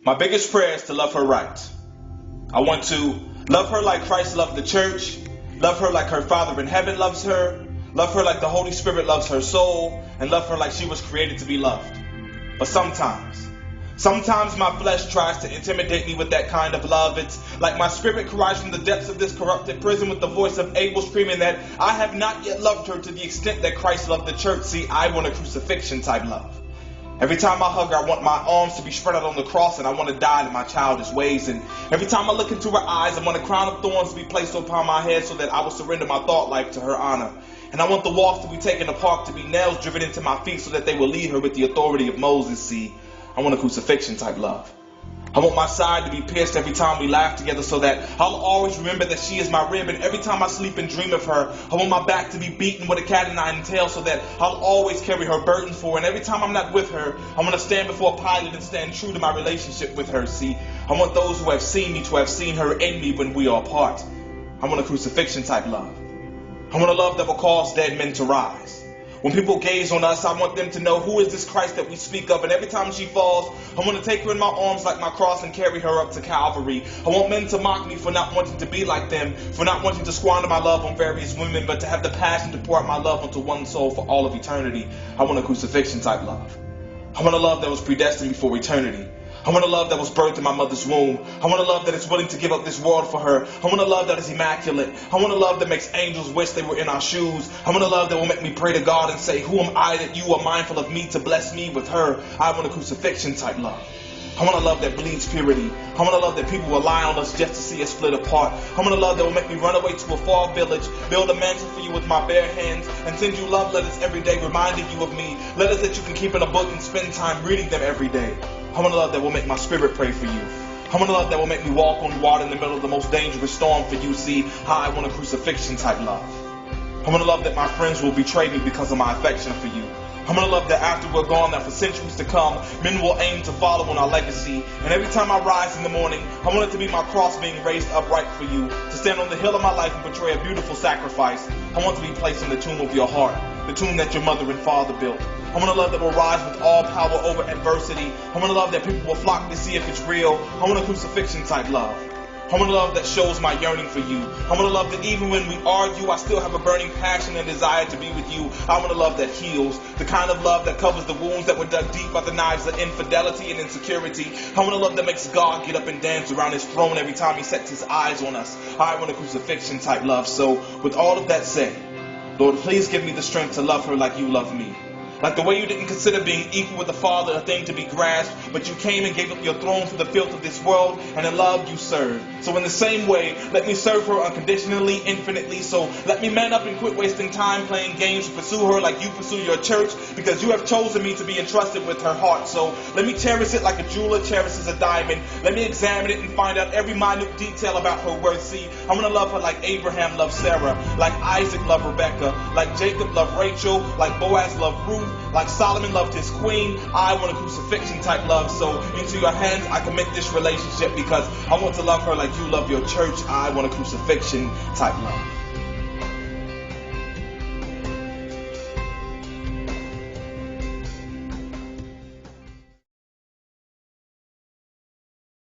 My biggest prayer is to love her right. I want to love her like Christ loved the church, love her like her Father in heaven loves her, love her like the Holy Spirit loves her soul, and love her like she was created to be loved. But sometimes my flesh tries to intimidate me with that kind of love. It's like my spirit cries from the depths of this corrupted prison with the voice of Abel screaming that I have not yet loved her to the extent that Christ loved the church. See, I want a crucifixion type love. Every time I hug her, I want my arms to be spread out on the cross, and I want to die in my childish ways. And every time I look into her eyes, I want a crown of thorns to be placed upon my head so that I will surrender my thought life to her honor. And I want the walks to be taken to the park to be nails driven into my feet so that they will lead her with the authority of Moses. See, I want a crucifixion type love. I want my side to be pierced every time we laugh together so that I'll always remember that she is my rib, and every time I sleep and dream of her, I want my back to be beaten with a cat o' nine tails so that I'll always carry her burdens for her. And every time I'm not with her, I want to stand before Pilate and stand true to my relationship with her. See, I want those who have seen me to have seen her in me when we are apart. I want a crucifixion type love. I want a love that will cause dead men to rise. When people gaze on us, I want them to know who is this Christ that we speak of. And every time she falls, I want to take her in my arms like my cross and carry her up to Calvary. I want men to mock me for not wanting to be like them, for not wanting to squander my love on various women, but to have the passion to pour out my love onto one soul for all of eternity. I want a crucifixion type love. I want a love that was predestined before eternity. I want a love that was birthed in my mother's womb. I want a love that is willing to give up this world for her. I want a love that is immaculate. I want a love that makes angels wish they were in our shoes. I want a love that will make me pray to God and say, who am I that you are mindful of me to bless me with her? I want a crucifixion type love. I want a love that bleeds purity. I want a love that people will lie on us just to see us split apart. I want a love that will make me run away to a far village, build a mansion for you with my bare hands, and send you love letters every day reminding you of me. Letters that you can keep in a book and spend time reading them every day. I want a love that will make my spirit pray for you. I want a love that will make me walk on water in the middle of the most dangerous storm for you. See, I want a crucifixion type love. I want a love that my friends will betray me because of my affection for you. I want a love that after we're gone, that for centuries to come, men will aim to follow on our legacy. And every time I rise in the morning, I want it to be my cross being raised upright for you, to stand on the hill of my life and portray a beautiful sacrifice. I want to be placed in the tomb of your heart, the tomb that your mother and father built. I want a love that will rise with all power over adversity. I want a love that people will flock to see if it's real. I want a crucifixion type love. I want a love that shows my yearning for you. I want a love that even when we argue, I still have a burning passion and desire to be with you. I want a love that heals, the kind of love that covers the wounds that were dug deep by the knives of infidelity and insecurity. I want a love that makes God get up and dance around his throne every time he sets his eyes on us. I want a crucifixion type love. So with all of that said, Lord, please give me the strength to love her like you love me. Like the way you didn't consider being equal with the Father a thing to be grasped, but you came and gave up your throne for the filth of this world, and in love you served. So in the same way, let me serve her unconditionally, infinitely. So let me man up and quit wasting time playing games to pursue her like you pursue your church, because you have chosen me to be entrusted with her heart. So let me cherish it like a jeweler cherishes a diamond. Let me examine it and find out every minute detail about her worth. See, I'm going to love her like Abraham loved Sarah, like Isaac loved Rebecca, like Jacob loved Rachel, like Boaz loved Ruth, like Solomon loved his queen. I want a crucifixion type love. So into your hands I commit this relationship, because I want to love her like you love your church. I want a crucifixion type love.